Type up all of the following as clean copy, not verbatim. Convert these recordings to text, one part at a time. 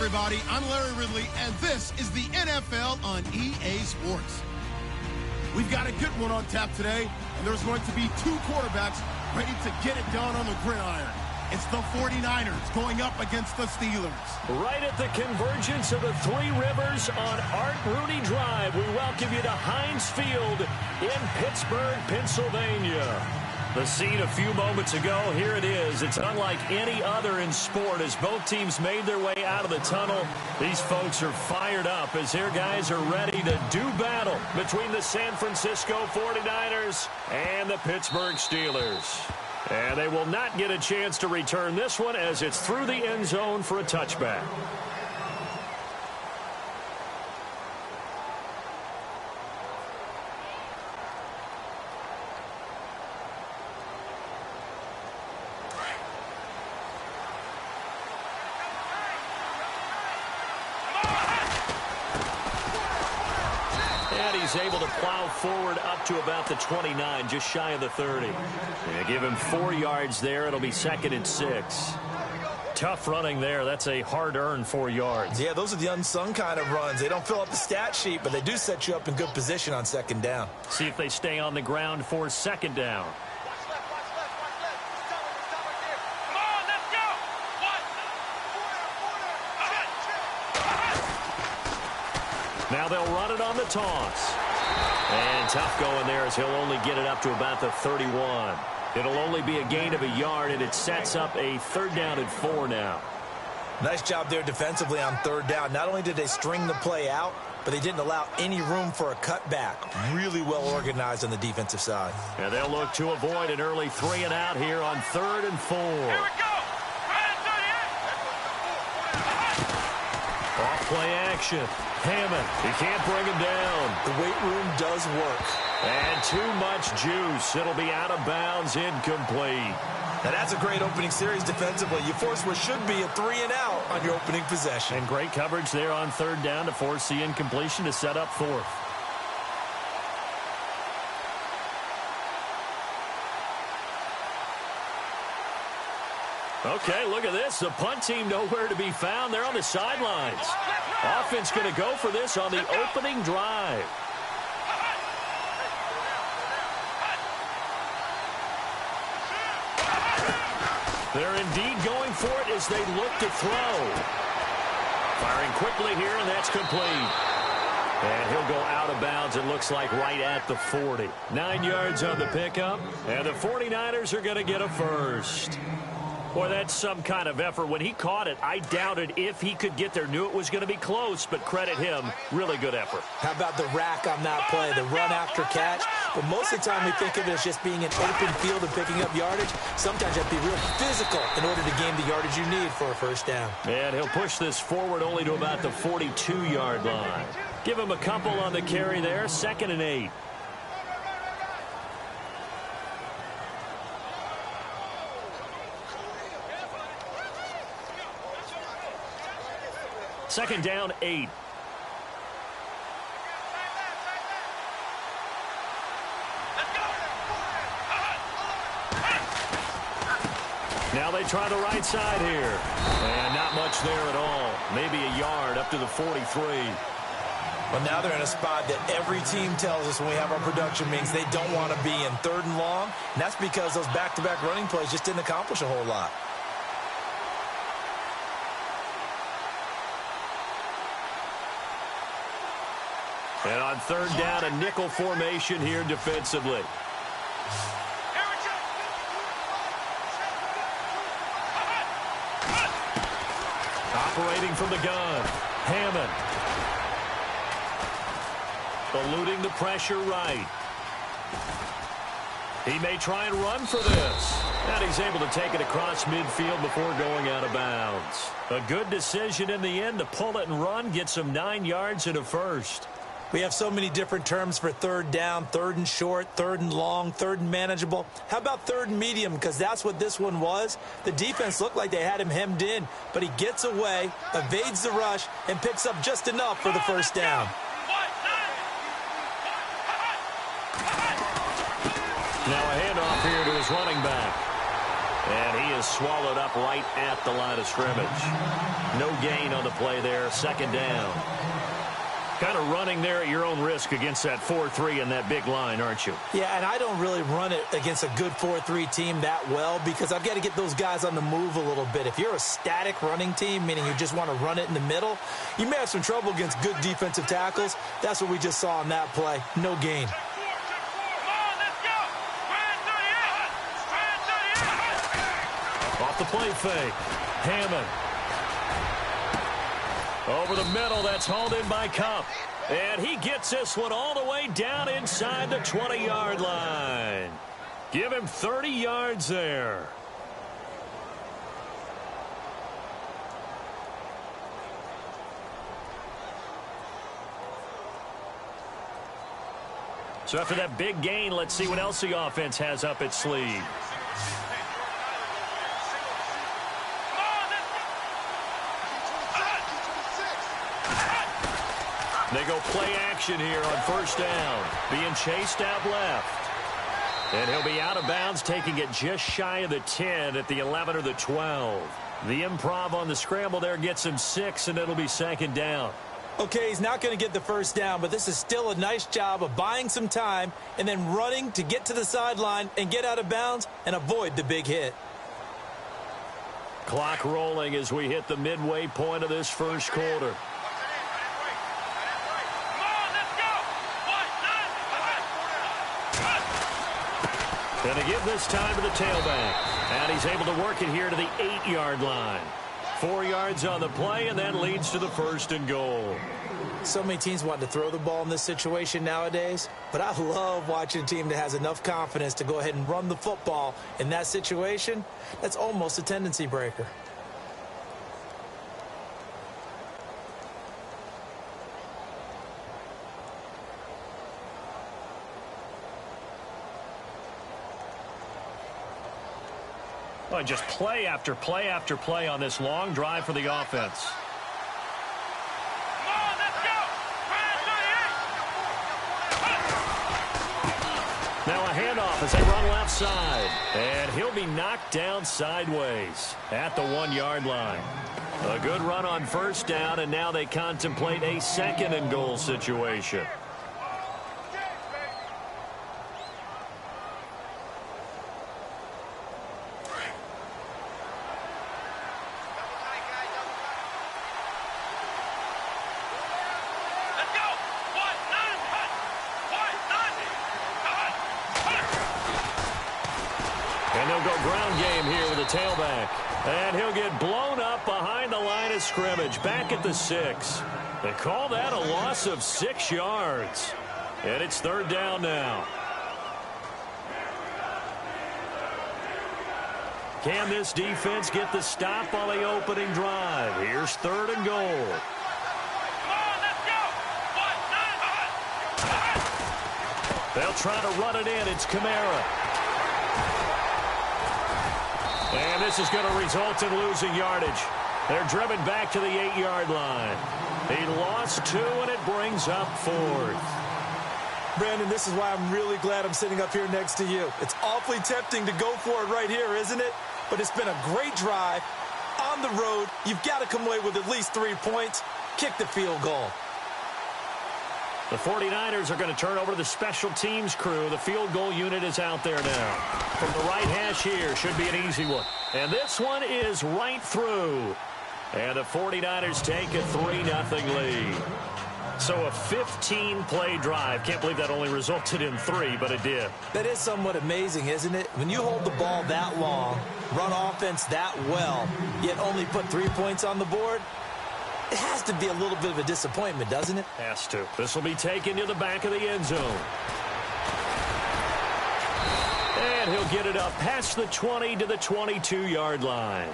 everybody. I'm Larry Ridley, and this is the NFL on EA Sports. We've got a good one on tap today, and there's going to be two quarterbacks ready to get it done on the gridiron. It's the 49ers going up against the Steelers. Right at the convergence of the Three Rivers on Art Rooney Drive, we welcome you to Heinz Field in Pittsburgh, Pennsylvania. The scene a few moments ago, here it is. It's unlike any other in sport as both teams made their way out of the tunnel. These folks are fired up as their guys are ready to do battle between the San Francisco 49ers and the Pittsburgh Steelers. And they will not get a chance to return this one as it's through the end zone for a touchback. He's able to plow forward up to about the 29, just shy of the 30. They give him 4 yards there. It'll be 2nd and 6. Tough running there. That's a hard-earned 4 yards. Yeah, those are the unsung kind of runs. They don't fill up the stat sheet, but they do set you up in good position on 2nd down. See if they stay on the ground for 2nd down. Now they'll run it on the toss. And tough going there as he'll only get it up to about the 31. It'll only be a gain of a yard, and it sets up a 3rd down and 4 now. Nice job there defensively on 3rd down. Not only did they string the play out, but they didn't allow any room for a cutback. Really well organized on the defensive side. And they'll look to avoid an early 3 and out here on 3rd and 4. Here we go. Off-play action. Hammond, he can't bring him down. The weight room does work. And too much juice. It'll be out of bounds, incomplete. Now that's a great opening series defensively. You force what should be a 3 and out on your opening possession. And great coverage there on 3rd down to force the incompletion to set up 4th. Okay, look at this. The punt team nowhere to be found. They're on the sidelines. Offense going to go for this on the opening drive. They're indeed going for it as they look to throw. Firing quickly here, and that's complete. And he'll go out of bounds, it looks like, right at the 40. 9 yards on the pickup, and the 49ers are going to get a first. Boy, that's some kind of effort. When he caught it, I doubted if he could get there. Knew it was going to be close, but credit him. Really good effort. How about the rack on that play, the run after catch? But most of the time we think of it as just being an open field and picking up yardage. Sometimes you have to be real physical in order to gain the yardage you need for a first down. And he'll push this forward only to about the 42-yard line. Give him a couple on the carry there. 2nd and 8. Second down, 8. Now they try the right side here. And not much there at all. Maybe a yard up to the 43. Well, now they're in a spot that every team tells us when we have our production meetings they don't want to be in 3rd and long. And that's because those back-to-back running plays just didn't accomplish a whole lot. And on 3rd down, a nickel formation here defensively. Operating from the gun, Hammond. Eluding the pressure right. He may try and run for this. And he's able to take it across midfield before going out of bounds. A good decision in the end to pull it and run, get some 9 yards and a first. We have so many different terms for 3rd down, 3rd and short, 3rd and long, 3rd and manageable. How about 3rd and medium? Because that's what this one was. The defense looked like they had him hemmed in, but he gets away, evades the rush, and picks up just enough for the first down. Now a handoff here to his running back. And he is swallowed up right at the line of scrimmage. No gain on the play there. Second down. Kind of running there at your own risk against that 4-3 and that big line, aren't you? Yeah, and I don't really run it against a good 4-3 team that well because I've got to get those guys on the move a little bit. If you're a static running team, meaning you just want to run it in the middle, you may have some trouble against good defensive tackles. That's what we just saw on that play. No gain. Off the play fake. Hammond. Over the middle, that's hauled in by Cup. And he gets this one all the way down inside the 20-yard line. Give him 30 yards there. So after that big gain, let's see what else the offense has up its sleeve. They go play action here on first down. Being chased out left. And he'll be out of bounds, taking it just shy of the 10 at the 11 or the 12. The improv on the scramble there gets him 6, and it'll be second down. Okay, he's not going to get the first down, but this is still a nice job of buying some time and then running to get to the sideline and get out of bounds and avoid the big hit. Clock rolling as we hit the midway point of this first quarter. Going to give this time to the tailback. And he's able to work it here to the 8-yard line. 4 yards on the play, and that leads to the first and goal. So many teams want to throw the ball in this situation nowadays, but I love watching a team that has enough confidence to go ahead and run the football in that situation. That's almost a tendency breaker. Well, just play after play after play on this long drive for the offense. Now a handoff as they run left side. And he'll be knocked down sideways at the 1-yard line. A good run on first down, and now they contemplate a second and goal situation. Tailback, and he'll get blown up behind the line of scrimmage, back at the 6. They call that a loss of 6 yards, and it's third down now. Can this defense get the stop on the opening drive? Here's third and goal. They'll try to run it in. It's Kamara. And this is going to result in losing yardage. They're driven back to the 8-yard line. He lost 2, and it brings up 4th. Brandon, this is why I'm really glad I'm sitting up here next to you. It's awfully tempting to go for it right here, isn't it? But it's been a great drive. On the road, you've got to come away with at least 3 points. Kick the field goal. The 49ers are going to turn over to the special teams crew. The field goal unit is out there now. From the right hash here, should be an easy one. And this one is right through. And the 49ers take a 3-0 lead. So a 15-play drive. Can't believe that only resulted in 3, but it did. That is somewhat amazing, isn't it? When you hold the ball that long, run offense that well, yet only put 3 points on the board, it has to be a little bit of a disappointment, doesn't it? Has to. This will be taken to the back of the end zone. And he'll get it up past the 20 to the 22-yard line.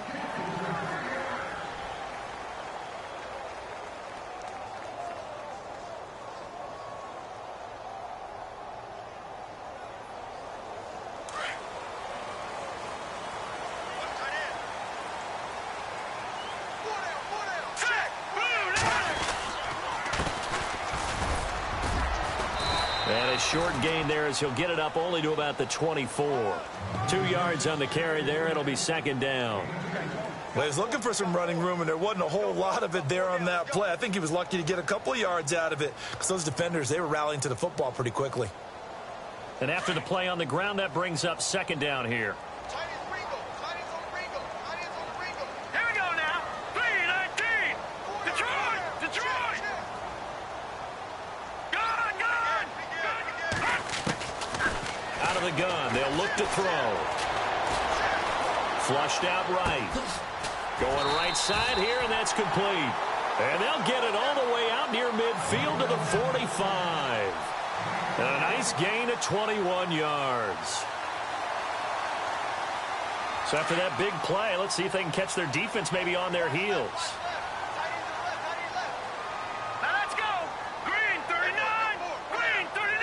Short gain there as he'll get it up only to about the 24. 2 yards on the carry there. It'll be second down. Well, he was looking for some running room, and there wasn't a whole lot of it there on that play. I think he was lucky to get a couple of yards out of it because those defenders, they were rallying to the football pretty quickly. And after the play on the ground, that brings up second down here. Here we go now. 3-19. Detroit. Out of the gun, they'll look to throw. Flushed out right. Going right side here, and that's complete. And they'll get it all the way out near midfield to the 45. And a nice gain of 21 yards. So after that big play, let's see if they can catch their defense maybe on their heels. Now let's go. Green 39. Green 39.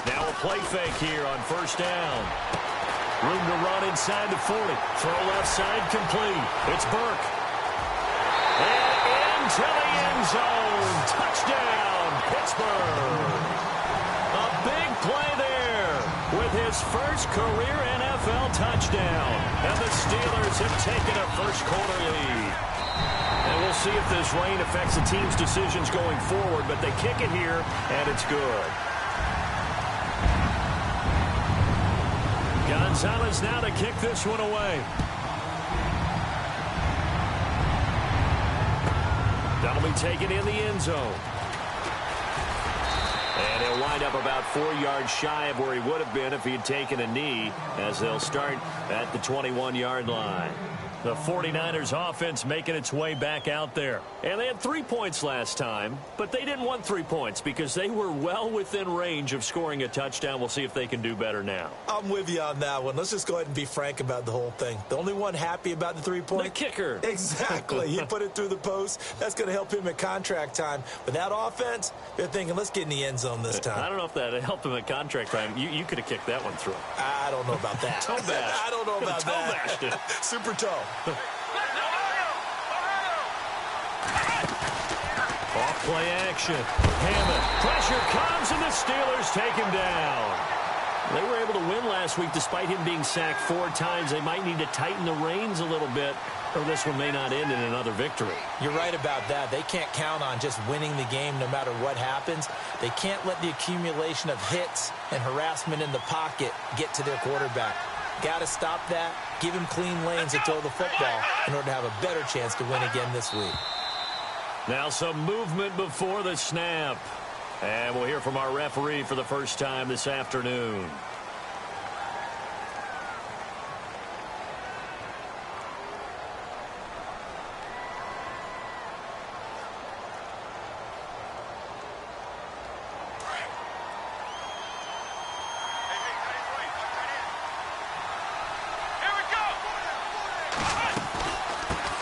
Now a play fake here on first down. Room to run inside the 40. Throw left side complete. It's Burke. And into the end zone. Touchdown, Pittsburgh. A big play there with his first career NFL touchdown. And the Steelers have taken a first quarter lead. And we'll see if this rain affects the team's decisions going forward, but they kick it here, and it's good. Gonzalez now to kick this one away. That'll be taken in the end zone. And he'll wind up about 4 yards shy of where he would have been if he had taken a knee, as they'll start at the 21-yard line. The 49ers offense making its way back out there. And they had 3 points last time, but they didn't want 3 points because they were well within range of scoring a touchdown. We'll see if they can do better now. I'm with you on that one. Let's just go ahead and be frank about the whole thing. The only one happy about the 3-point? The kicker. Exactly. He put it through the post. That's going to help him at contract time. But that offense, they're thinking, let's get in the end zone this time. I don't know if that helped him at contract time. You could have kicked that one through. I don't know about that. Toe bash. I don't know about toe that. Bashed it. Super toe. Off play action. Hammond. Pressure comes, and the Steelers take him down. They were able to win last week despite him being sacked 4 times. They might need to tighten the reins a little bit, or this one may not end in another victory. You're right about that. They can't count on just winning the game no matter what happens. They can't let the accumulation of hits and harassment in the pocket get to their quarterback. Got to stop that, give him clean lanes to throw the football in order to have a better chance to win again this week. Now some movement before the snap. And we'll hear from our referee for the first time this afternoon.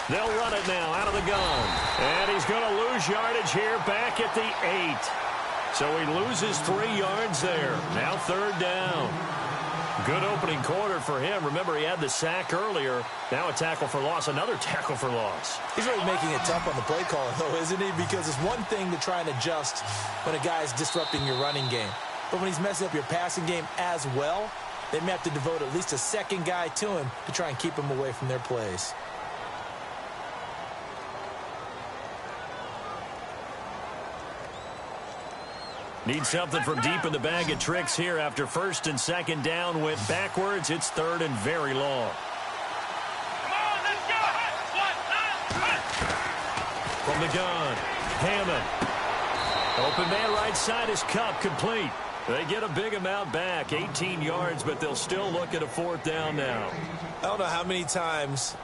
They'll run it now out of the gun. And he's going to lose yardage here back at the 8. So he loses 3 yards there. Now third down. Good opening quarter for him. Remember, he had the sack earlier. Now a tackle for loss, another tackle for loss. He's really making it tough on the play call, though, isn't he? Because it's one thing to try and adjust when a guy's disrupting your running game. But when he's messing up your passing game as well, they may have to devote at least a second guy to him to try and keep him away from their plays. Need something from deep in the bag of tricks here after first and second down went backwards. It's third and very long. Come on, let's go. From the gun, Hammond. Open man right side is Cup, complete. They get a big amount back, 18 yards, but they'll still look at a fourth down now. I don't know how many times,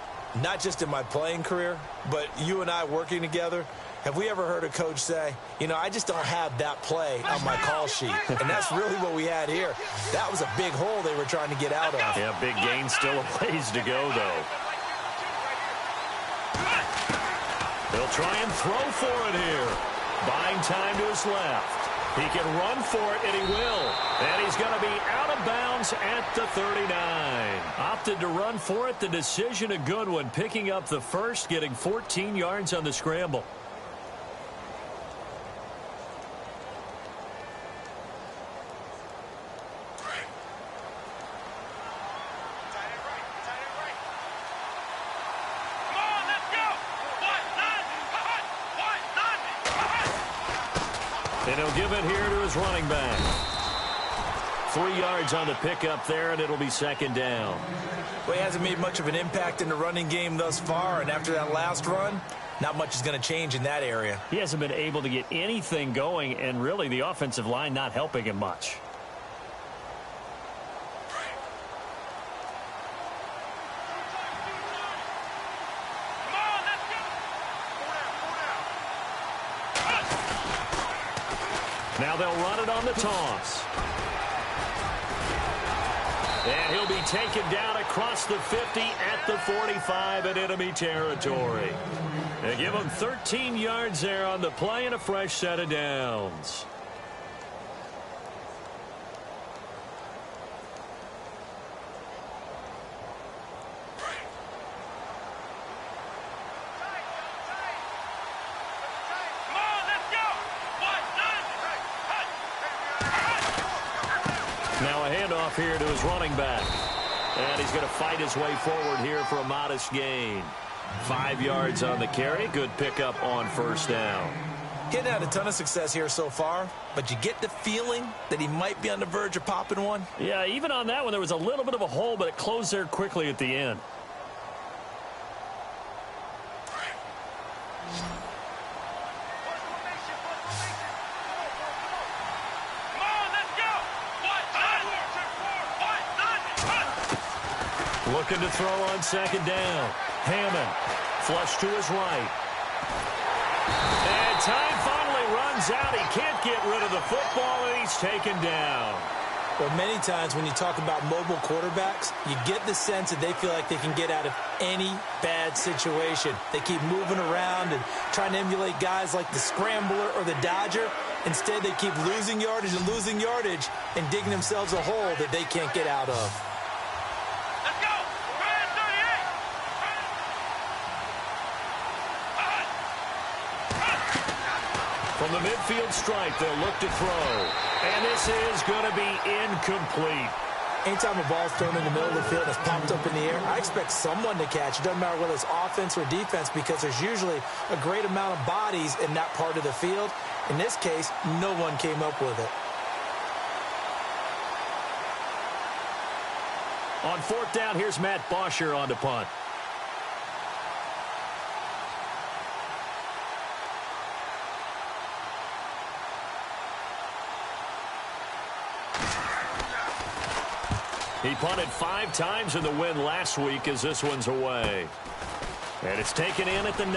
not just in my playing career, but you and I working together, have we ever heard a coach say, you know, I just don't have that play on my call sheet? And that's really what we had here. That was a big hole they were trying to get out of. Yeah, big gain, still a ways to go, though. They'll try and throw for it here. Buying time to his left. He can run for it, and he will. And he's going to be out of bounds at the 39. Opted to run for it. The decision a good one. Picking up the first, getting 14 yards on the scramble. And he'll give it here to his running back. 3 yards on the pickup there, and it'll be second down. Well, he hasn't made much of an impact in the running game thus far, and after that last run, not much is going to change in that area. He hasn't been able to get anything going, and really the offensive line not helping him much. Now they'll run it on the toss. And he'll be taken down across the 50 at the 45 in enemy territory. They give him 13 yards there on the play and a fresh set of downs. Now a handoff here to his running back. And he's going to fight his way forward here for a modest gain. 5 yards on the carry. Good pickup on first down. He hadn't had a ton of success here so far, but you get the feeling that he might be on the verge of popping one. Yeah, even on that one, there was a little bit of a hole, but it closed there quickly at the end. Looking to throw on second down. Hammond, flush to his right. And time finally runs out. He can't get rid of the football, and he's taken down. Well, many times when you talk about mobile quarterbacks, you get the sense that they feel like they can get out of any bad situation. They keep moving around and trying to emulate guys like the Scrambler or the Dodger. Instead, they keep losing yardage and digging themselves a hole that they can't get out of. From the midfield stripe, they'll look to throw. And this is going to be incomplete. Anytime a ball's thrown in the middle of the field and it's popped up in the air, I expect someone to catch. It doesn't matter whether it's offense or defense, because there's usually a great amount of bodies in that part of the field. In this case, no one came up with it. On fourth down, here's Matt Bosher on to punt. He punted 5 times in the win last week as this one's away. And it's taken in at the 9.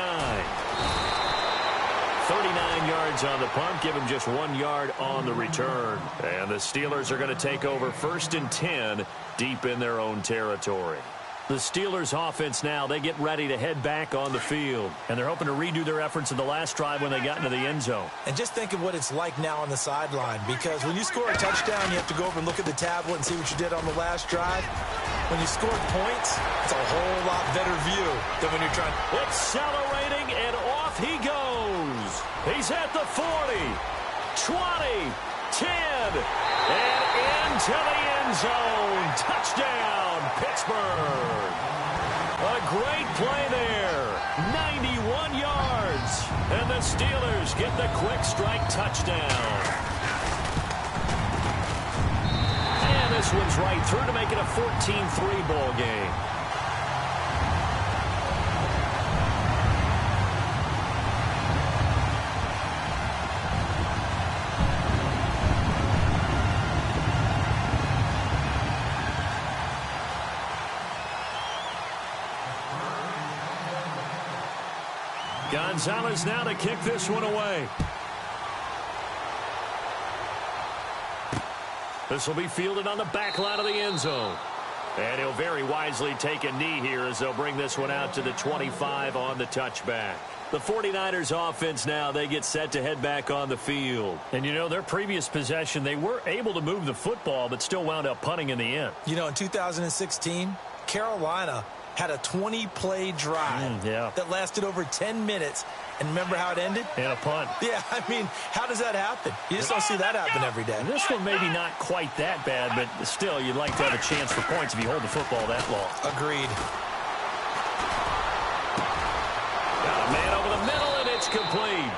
39 yards on the punt, give him just 1 yard on the return. And the Steelers are going to take over 1st and 10 deep in their own territory. The Steelers offense now, they get ready to head back on the field. And they're hoping to redo their efforts in the last drive when they got into the end zone. And just think of what it's like now on the sideline, because when you score a touchdown, you have to go over and look at the tablet and see what you did on the last drive. When you scored points, it's a whole lot better view than when you're trying. Accelerating, and off he goes. He's at the 40, 20, 10, and into the end zone. Touchdown, Pittsburgh. A great play there. 91 yards. And the Steelers get the quick strike touchdown. And this one's right through to make it a 14-3 ball game. Gonzalez now to kick this one away. This will be fielded on the back line of the end zone. And he'll very wisely take a knee here as they'll bring this one out to the 25 on the touchback. The 49ers offense now, they get set to head back on the field. And, you know, their previous possession, they were able to move the football, but still wound up punting in the end. You know, in 2016, Carolina had a 20-play drive that lasted over 10 minutes. And remember how it ended? And a punt. Yeah, I mean, how does that happen? You just don't see that happen every day. This one maybe not quite that bad, but still, you'd like to have a chance for points if you hold the football that long. Agreed. Got a man over the middle, and it's complete.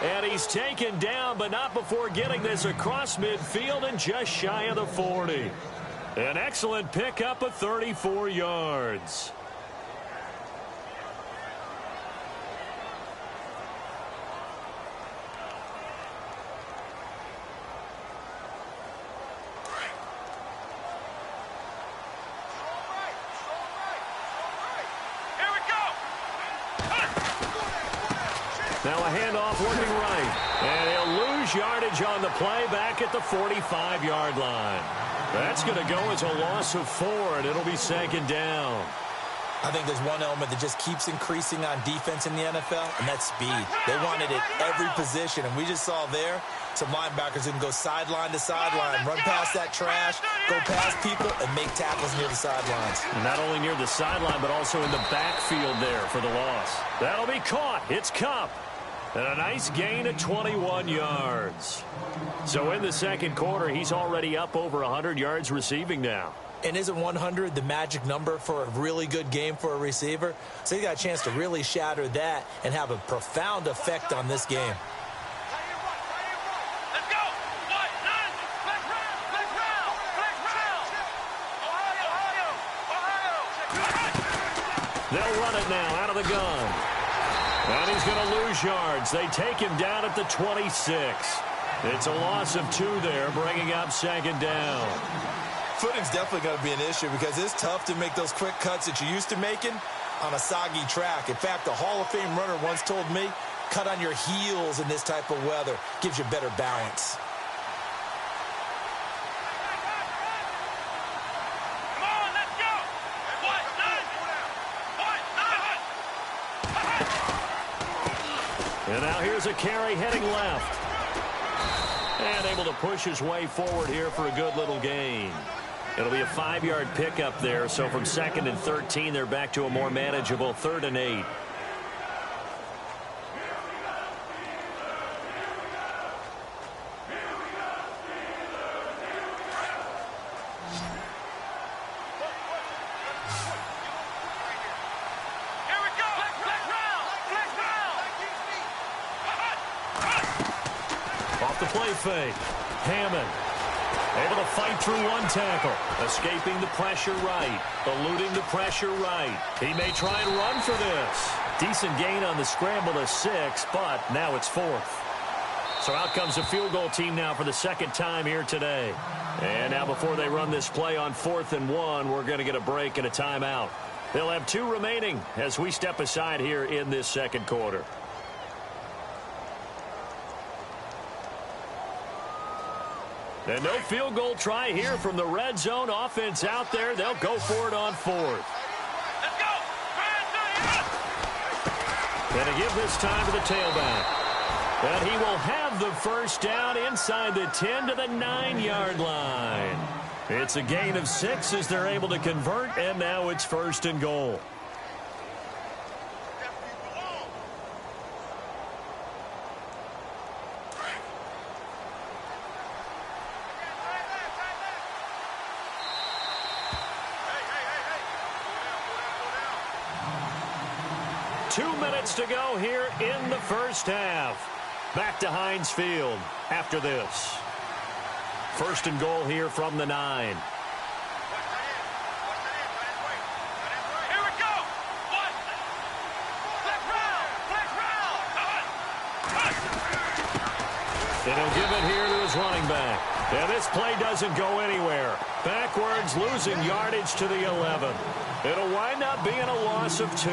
And he's taken down, but not before getting this across midfield and just shy of the 40. An excellent pickup of 34 yards. Now a handoff working right. And he'll lose yardage on the play back at the 45-yard line. That's going to go as a loss of 4, and it'll be second down. I think there's one element that just keeps increasing on defense in the NFL, and that's speed. They want it at every position, and we just saw there some linebackers who can go sideline to sideline, run past that trash, go past people, and make tackles near the sidelines. Not only near the sideline, but also in the backfield there for the loss. That'll be caught. It's Kupp. And a nice gain of 21 yards. So in the second quarter, he's already up over 100 yards receiving now. And isn't 100 the magic number for a really good game for a receiver? So he got a chance to really shatter that and have a profound effect on this game. Let's go. What? Nine. Flex round. Ohio. They'll run it now out of the gun. And he's going to lose yards. They take him down at the 26. It's a loss of 2 there, bringing up second down. Footing's definitely going to be an issue because it's tough to make those quick cuts that you're used to making on a soggy track. In fact, a Hall of Fame runner once told me, cut on your heels in this type of weather. Gives you better balance. Come on, let's go. What? Nine. What? Nine. And now here's a carry heading left. And able to push his way forward here for a good little gain. It'll be a 5-yard pickup there. So from 2nd and 13, they're back to a more manageable 3rd and 8. Here we go. Flex round. Off the play fake. Hammond able to fight through one tackle. Escaping the pressure right. Eluding the pressure right. He may try and run for this. Decent gain on the scramble to 6, but now it's 4th. So out comes the field goal team now for the second time here today. And now before they run this play on 4th and 1, we're going to get a break and a timeout. They'll have 2 remaining as we step aside here in this second quarter. And no field goal try here from the red zone offense out there. They'll go for it on 4th. Let's go. And a give this time to the tailback. And he will have the first down inside the 10 to the 9-yard line. It's a gain of 6 as they're able to convert, and now it's 1st and goal. To go here in the first half. Back to Heinz Field after this. 1st and goal here from the 9. Here we go. What? Flex round. And he'll give it here to his running back. And this play doesn't go anywhere. Backwards, losing yardage to the 11. It'll wind up being a loss of 2.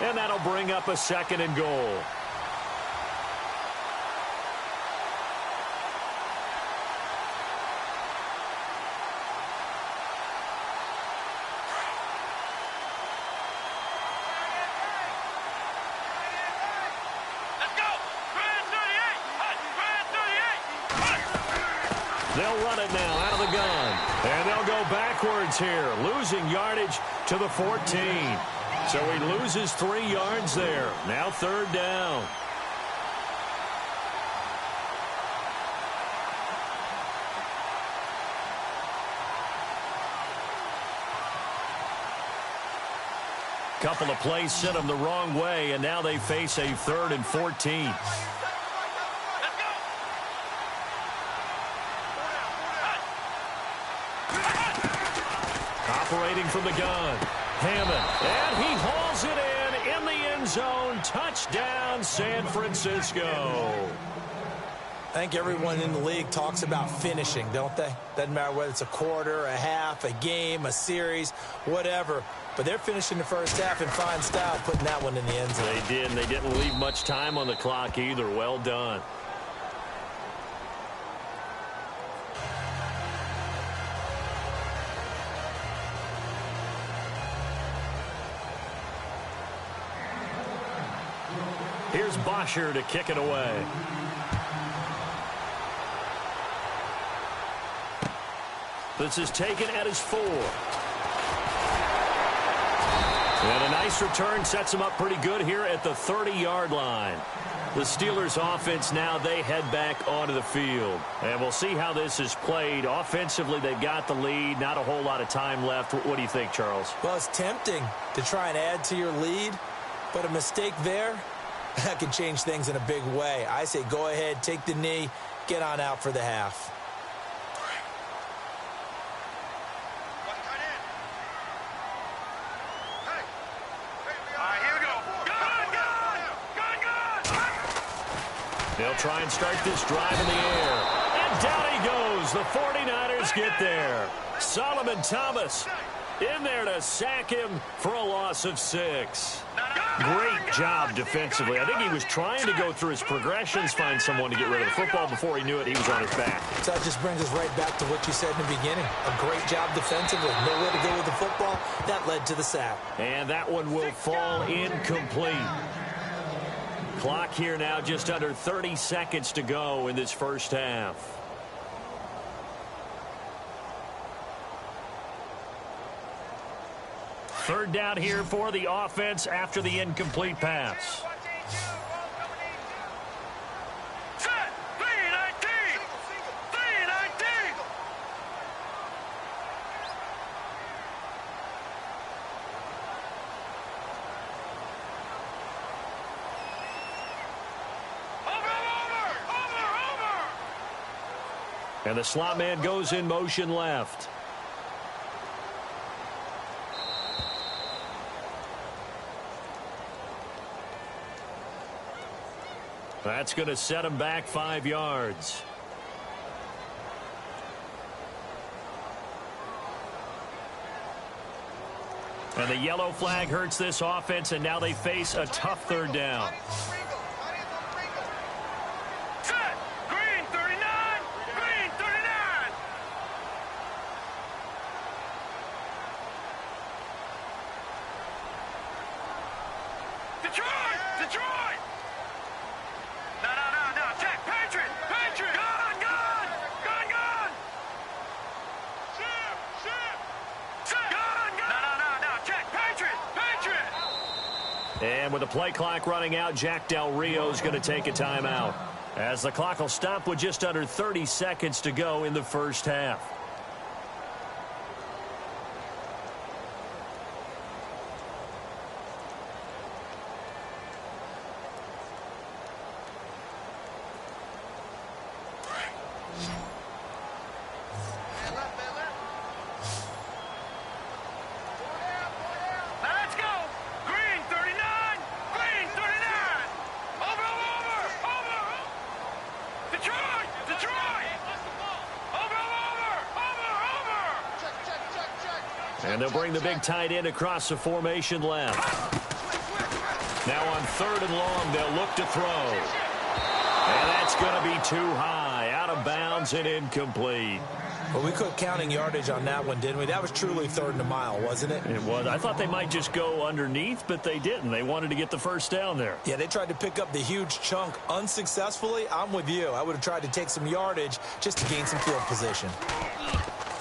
And that'll bring up a 2nd and goal. Let's go. Grand 38. Grand 38. They'll run it now out of the gun. And they'll go backwards here, losing yardage to the 14. So he loses 3 yards there. Now 3rd down. Couple of plays sent them the wrong way, and now they face a 3rd and 14. operating from the gun. Hammond, and he hauls it in the end zone. Touchdown, San Francisco. I think everyone in the league talks about finishing, don't they? Doesn't matter whether it's a quarter, a half, a game, a series, whatever. But they're finishing the first half in fine style, putting that one in the end zone. They did, and they didn't leave much time on the clock either. Well done. Here's Bosher to kick it away. This is taken at his 4. And a nice return sets him up pretty good here at the 30-yard line. The Steelers offense now, they head back onto the field. And we'll see how this is played. Offensively, they've got the lead. Not a whole lot of time left. What do you think, Charles? Well, it's tempting to try and add to your lead, but a mistake there, that can change things in a big way. I say go ahead, take the knee, get on out for the half. They'll try and start this drive in the air. And down he goes. The 49ers get there. Solomon Thomas in there to sack him for a loss of 6. Great job defensively. I think he was trying to go through his progressions, find someone to get rid of the football. Before he knew it, he was on his back. So that just brings us right back to what you said in the beginning. A great job defensively. Nowhere to go with the football. That led to the sack. And that one will fall incomplete. Clock here now, just under 30 seconds to go in this first half. Third down here for the offense after the incomplete pass. And the slot man goes in motion left. That's going to set him back 5 yards. And the yellow flag hurts this offense, and now they face a tough third down. And with the play clock running out, Jack Del Rio is going to take a timeout, as the clock will stop with just under 30 seconds to go in the first half. And they'll bring the big tight end across the formation left. Now on 3rd and long, they'll look to throw. And that's going to be too high, out of bounds and incomplete. Well, we quit counting yardage on that one, didn't we? That was truly 3rd and a mile, wasn't it? It was. I thought they might just go underneath, but they didn't. They wanted to get the first down there. Yeah, they tried to pick up the huge chunk unsuccessfully. I'm with you. I would have tried to take some yardage just to gain some field position.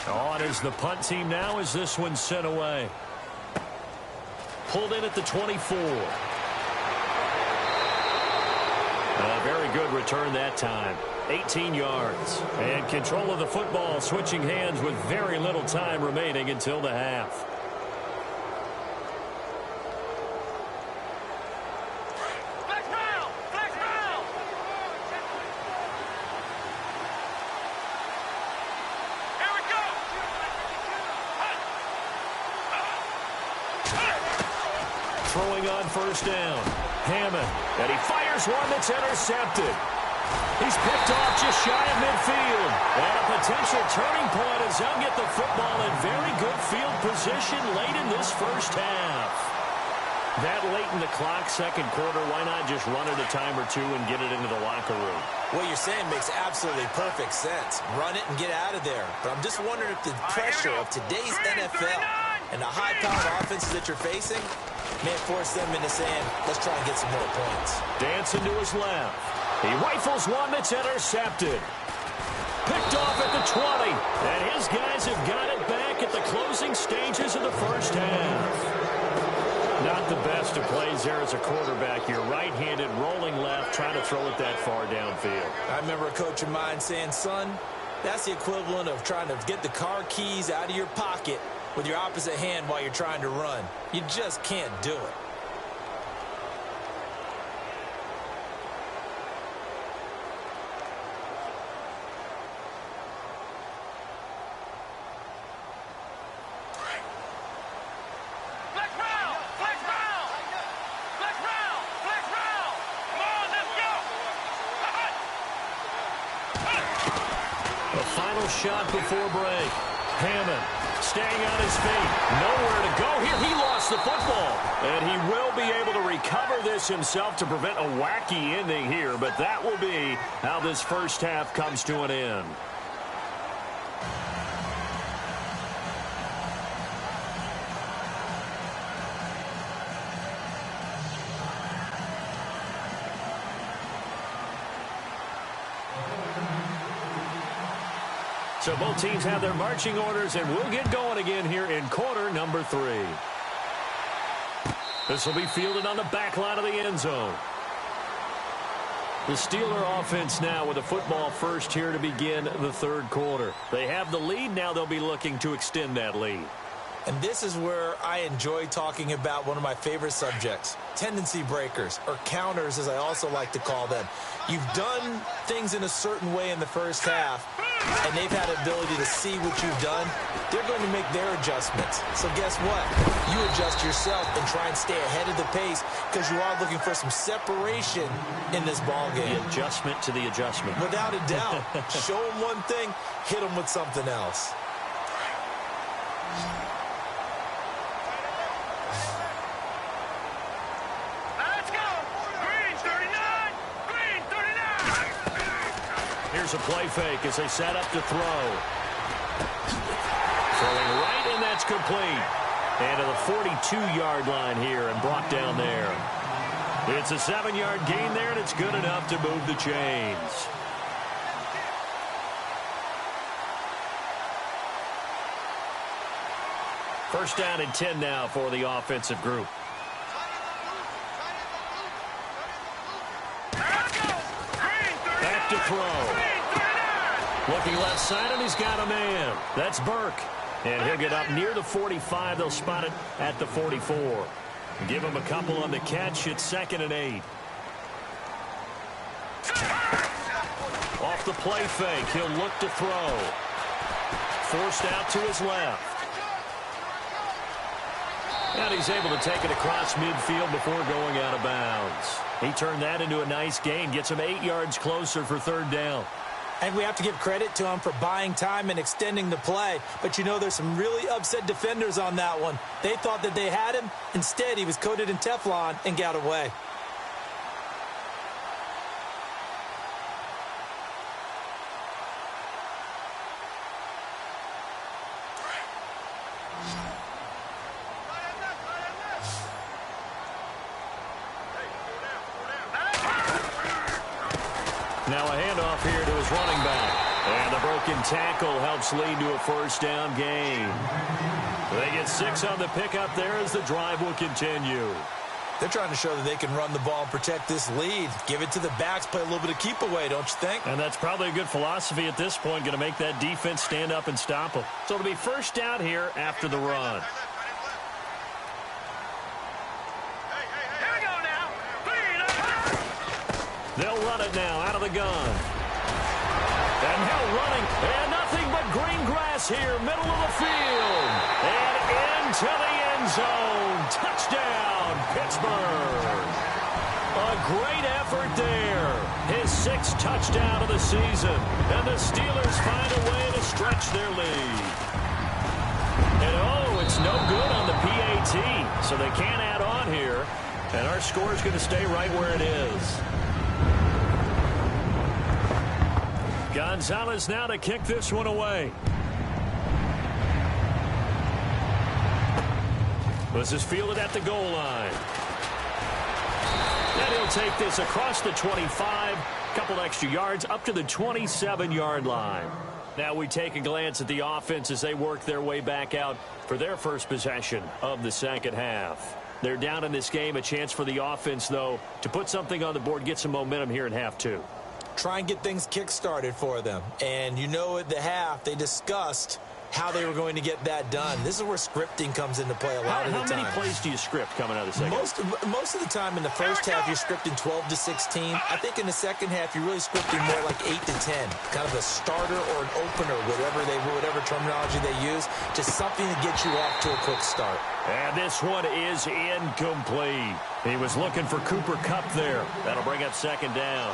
On is the punt team now as this one's sent away. Pulled in at the 24. A very good return that time. 18 yards. And control of the football, switching hands with very little time remaining until the half. throwing on first down. Hammond, and he fires one that's intercepted. He's picked off just shy of midfield. And a potential turning point as they'll get the football in very good field position late in this first half. That late in the clock, second quarter, why not just run it a time or two and get it into the locker room? What you're saying makes absolutely perfect sense. Run it and get out of there. But I'm just wondering if the pressure of today's NFL and the high-powered offenses that you're facing may force them into saying, let's try and get some more points. Dancing to his left. He rifles one that's intercepted. Picked off at the 20. And his guys have got it back at the closing stages of the first half. Not the best of plays there as a quarterback. You're right-handed, rolling left, trying to throw it that far downfield. I remember a coach of mine saying, son, that's the equivalent of trying to get the car keys out of your pocket with your opposite hand while you're trying to run. You just can't do it. Shot before break. Hammond staying on his feet. Nowhere to go here. He lost the football. And he will be able to recover this himself to prevent a wacky ending here. But that will be how this first half comes to an end. So both teams have their marching orders, and we'll get going again here in quarter number 3. This will be fielded on the back line of the end zone. The Steeler offense now with a football first here to begin the third quarter. They have the lead. Now they'll be looking to extend that lead. And this is where I enjoy talking about one of my favorite subjects, tendency breakers, or counters as I also like to call them. You've done things in a certain way in the first half, and they've had the ability to see what you've done. They're going to make their adjustments. So guess what? You adjust yourself and try and stay ahead of the pace because you are looking for some separation in this ballgame. The adjustment to the adjustment. Without a doubt. Show them one thing, hit them with something else. Here's a play fake as they set up to throw. Throwing right, and that's complete. And to the 42-yard line here and brought down there. It's a 7-yard gain there, and it's good enough to move the chains. First down and 10 now for the offensive group. Back to throw. Looking left side, and he's got a man. That's Burke. And he'll get up near the 45. They'll spot it at the 44. Give him a couple on the catch. It's 2nd and 8. Off the play fake. He'll look to throw. Forced out to his left. And he's able to take it across midfield before going out of bounds. He turned that into a nice gain. Gets him 8 yards closer for 3rd down. And we have to give credit to him for buying time and extending the play. But, you know, there's some really upset defenders on that one. They thought that they had him. Instead, he was coated in Teflon and got away. Now a handoff here to his running back. And the broken tackle helps lead to a first down gain. They get 6 on the pickup there as the drive will continue. They're trying to show that they can run the ball and protect this lead. Give it to the backs, play a little bit of keep away, don't you think? And that's probably a good philosophy at this point, going to make that defense stand up and stop them. So it'll be first down here after the run. They'll run it now out of the gun. And now running, and nothing but green grass here, middle of the field. And into the end zone. Touchdown, Pittsburgh. A great effort there. His 6th touchdown of the season. And the Steelers find a way to stretch their lead. And oh, it's no good on the PAT. So they can't add on here. And our score is going to stay right where it is. Gonzalez now to kick this one away. This is fielded at the goal line. And he'll take this across the 25, couple extra yards up to the 27-yard line. Now we take a glance at the offense as they work their way back out for their first possession of the second half. They're down in this game. A chance for the offense, though, to put something on the board, get some momentum here in half two. Try and get things kick-started for them. And you know at the half, they discussed how they were going to get that done. This is where scripting comes into play a lot of the time. How many plays do you script coming out of the second? Most of the time in the first half, you're scripting 12 to 16. I think in the second half, you're really scripting more like 8 to 10. Kind of a starter or an opener, whatever terminology they use. Just something to get you off to a quick start. And this one is incomplete. He was looking for Cooper Kupp there. That'll bring up second down.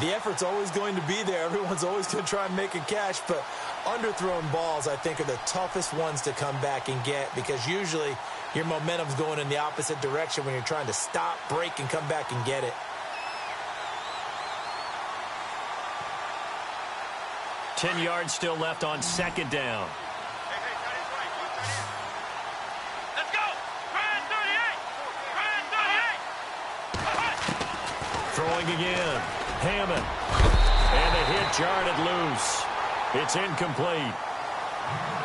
The effort's always going to be there. Everyone's always going to try and make a catch, but underthrown balls, I think, are the toughest ones to come back and get because usually your momentum's going in the opposite direction when you're trying to stop, break, and come back and get it. 10 yards still left on second down. Let's go! Ryan 38! Ryan 38! Throwing again. Hammond. And the hit jarred loose. It's incomplete.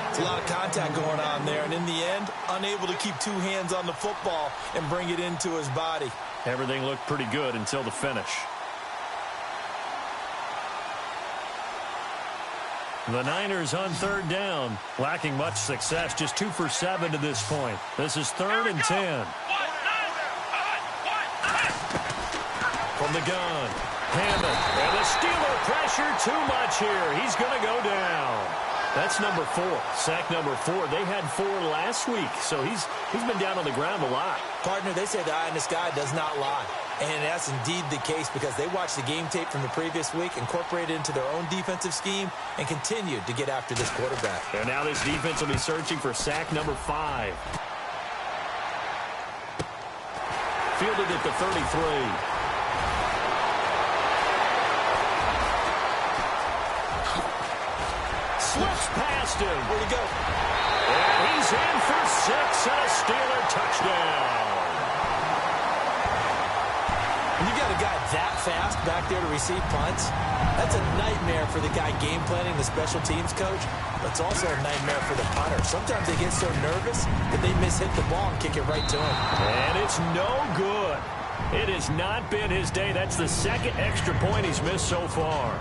It's a lot of contact going on there, and in the end, unable to keep two hands on the football and bring it into his body. Everything looked pretty good until the finish. The Niners on third down, lacking much success, just 2 for 7 to this point. This is 3rd and 10. From the gun, Hammond, and the Steeler pressure too much here. He's going to go down. That's number 4, sack number 4. They had 4 last week, so he's been down on the ground a lot. Partner, they say the eye in the sky does not lie. And that's indeed the case because they watched the game tape from the previous week, incorporated it into their own defensive scheme, and continued to get after this quarterback. And now this defense will be searching for sack number 5. Fielded at the 33. Slips past him. Where'd he go? And he's in for 6 and a Steeler touchdown. When you got a guy that fast back there to receive punts, that's a nightmare for the guy game planning, the special teams coach, but it's also a nightmare for the punter. Sometimes they get so nervous that they mishit the ball and kick it right to him. And it's no good. It has not been his day. That's the 2nd extra point he's missed so far.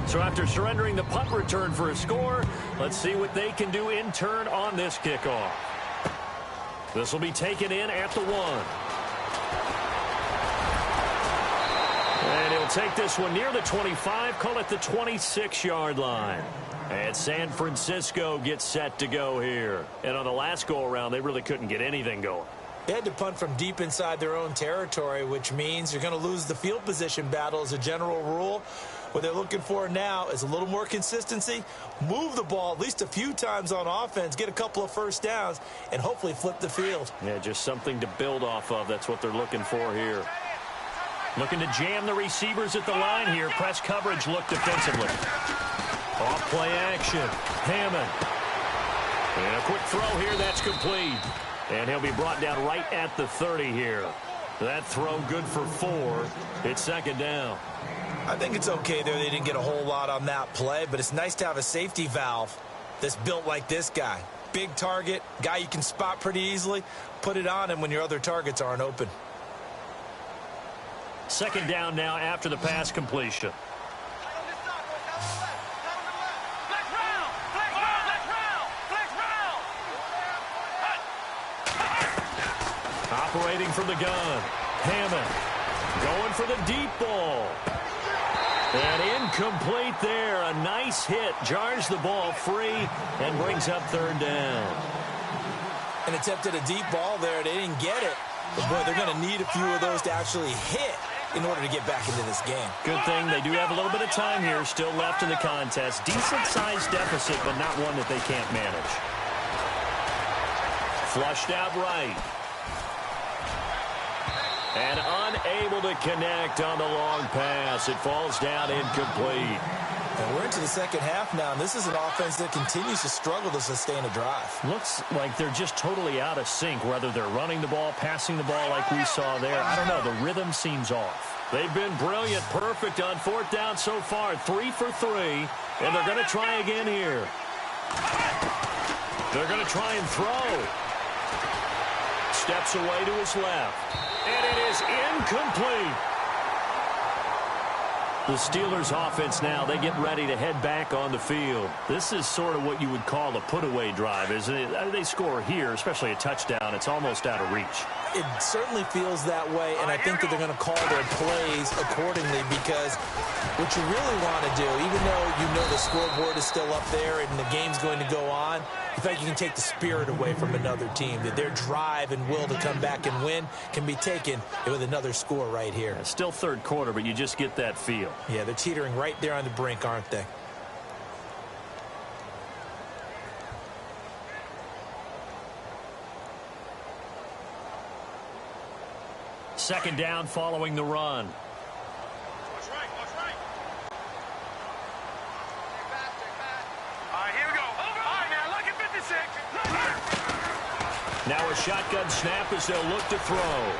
So after surrendering the punt return for a score, let's see what they can do in turn on this kickoff. This will be taken in at the 1. And he'll take this one near the 25, call it the 26-yard line. And San Francisco gets set to go here. And on the last go-around, they really couldn't get anything going. They had to punt from deep inside their own territory, which means you're going to lose the field position battle as a general rule. What they're looking for now is a little more consistency, move the ball at least a few times on offense, get a couple of first downs, and hopefully flip the field. Yeah, just something to build off of. That's what they're looking for here. Looking to jam the receivers at the line here. Press coverage look defensively. Off play action. Hammond. And a quick throw here. That's complete. And he'll be brought down right at the 30 here. That throw good for 4. It's 2nd down. I think it's okay there. They didn't get a whole lot on that play, but it's nice to have a safety valve that's built like this guy. Big target, guy you can spot pretty easily. Put it on him when your other targets aren't open. 2nd down now after the pass completion. Operating from the gun. Hammond going for the deep ball. And incomplete there. A nice hit. Jars the ball free and brings up third down. And attempted a deep ball there. They didn't get it. But, boy, they're going to need a few of those to actually hit in order to get back into this game. Good thing they do have a little bit of time here still left in the contest. Decent-sized deficit, but not one that they can't manage. Flushed out right. And unable to connect on the long pass. It falls down incomplete. And we're into the second half now, and this is an offense that continues to struggle to sustain a drive. Looks like they're just totally out of sync, whether they're running the ball, passing the ball like we saw there. I don't know. The rhythm seems off. They've been brilliant, perfect on fourth down so far. 3 for 3, and they're going to try again here. They're going to try and throw. Steps away to his left. And it is incomplete. The Steelers offense now, they get ready to head back on the field. This is sort of what you would call a put-away drive, isn't it? They score here, especially a touchdown. It's almost out of reach. It certainly feels that way, and I think that they're going to call their plays accordingly because what you really want to do, even though you know the scoreboard is still up there and the game's going to go on, in fact, you can take the spirit away from another team. That their drive and will to come back and win can be taken with another score right here. It's still third quarter, but you just get that feel. Yeah, they're teetering right there on the brink, aren't they? Second down following the run. Watch right, watch right. All right, here we go. All right, now look at 56. Now a shotgun snap as they'll look to throw.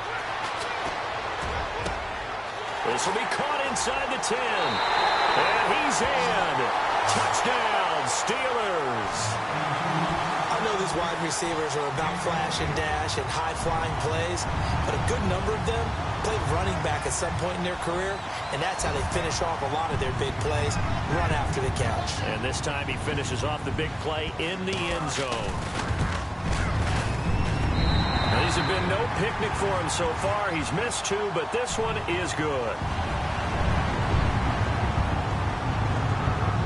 This will be caught inside the 10. And he's in. Touchdown, Steelers. I know these wide receivers are about flash and dash and high-flying plays, but a good number of them played running back at some point in their career, and that's how they finish off a lot of their big plays, run after the catch. And this time he finishes off the big play in the end zone. Now, these have been no picnic for him so far. He's missed 2, but this one is good.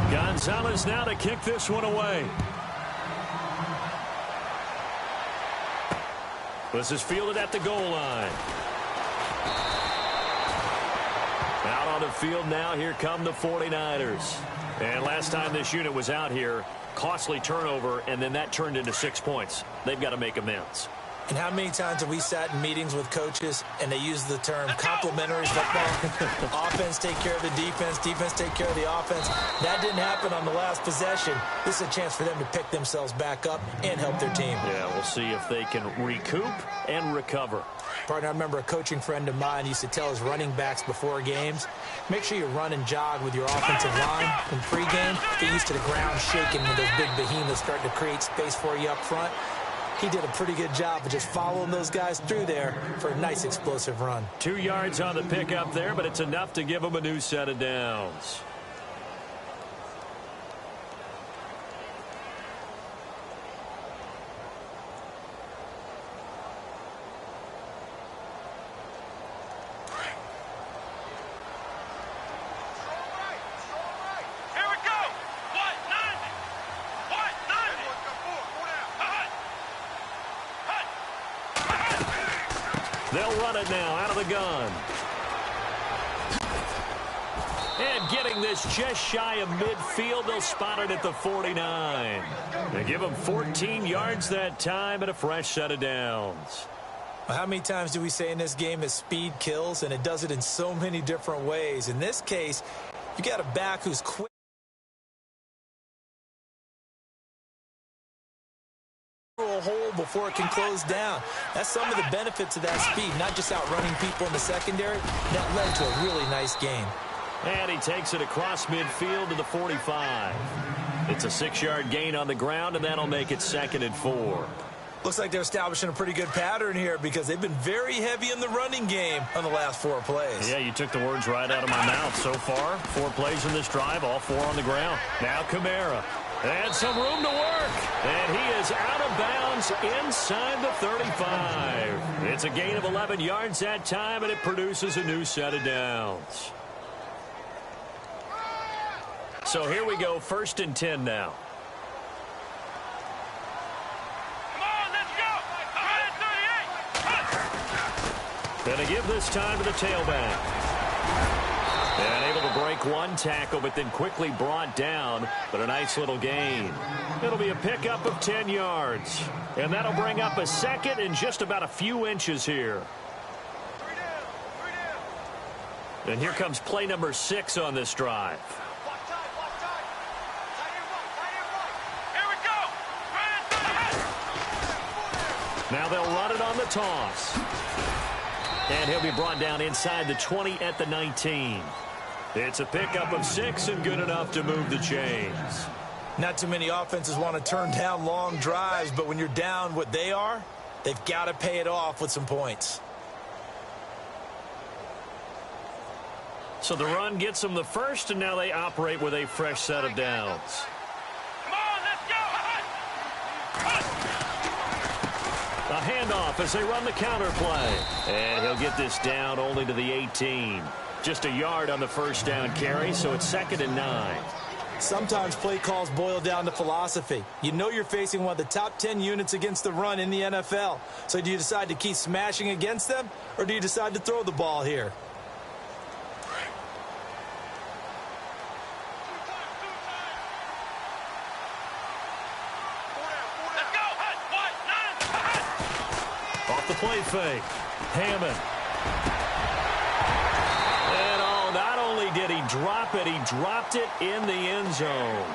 Gonzalez now to kick this one away. This is fielded at the goal line. Out on the field now, here come the 49ers. And last time this unit was out here, costly turnover, and then that turned into 6 points. They've got to make amends. And how many times have we sat in meetings with coaches and they use the term complementary football? Offense take care of the defense, defense take care of the offense. That didn't happen on the last possession. This is a chance for them to pick themselves back up and help their team. Yeah, we'll see if they can recoup and recover. Partner, I remember a coaching friend of mine used to tell his running backs before games, make sure you run and jog with your offensive line in pregame. Get used to the ground shaking when those big behemoths start to create space for you up front. He did a pretty good job of just following those guys through there for a nice explosive run. 2 yards on the pickup there, but it's enough to give them a new set of downs. They'll run it now out of the gun. And getting this just shy of midfield, they'll spot it at the 49. They give them 14 yards that time and a fresh set of downs. Well, how many times do we say in this game that speed kills, and it does it in so many different ways? In this case, you got a back who's quick. A hole before it can close down. That's some of the benefits of that speed, not just outrunning people in the secondary. That led to a really nice game. And he takes it across midfield to the 45. It's a 6-yard gain on the ground, and that'll make it 2nd and 4. Looks like they're establishing a pretty good pattern here because they've been very heavy in the running game on the last 4 plays. Yeah, you took the words right out of my mouth. So far, 4 plays in this drive, all 4 on the ground. Now Kamara. And some room to work. And he is out of bounds inside the 35. It's a gain of 11 yards that time, and it produces a new set of downs. So here we go, 1st and 10 now. Come on, let's go. 138. Going to give this time to the tailback. And able to break one tackle, but then quickly brought down. But a nice little gain. It'll be a pickup of 10 yards. And that'll bring up a 2nd and just about a few inches here. And here comes play number 6 on this drive. Here we go. Now they'll run it on the toss. And he'll be brought down inside the 20 at the 19. It's a pickup of 6 and good enough to move the chains. Not too many offenses want to turn down long drives, but when you're down what they are, they've got to pay it off with some points. So the run gets them the first, and now they operate with a fresh set of downs. Come on, let's go. A handoff as they run the counter play. And he'll get this down only to the 18. Just a yard on the first down carry, so it's 2nd and 9. Sometimes play calls boil down to philosophy. You know you're facing one of the top 10 units against the run in the NFL. So do you decide to keep smashing against them, or do you decide to throw the ball here? Let's go. Off the play fake. Hammond. And not only did he drop it, he dropped it in the end zone.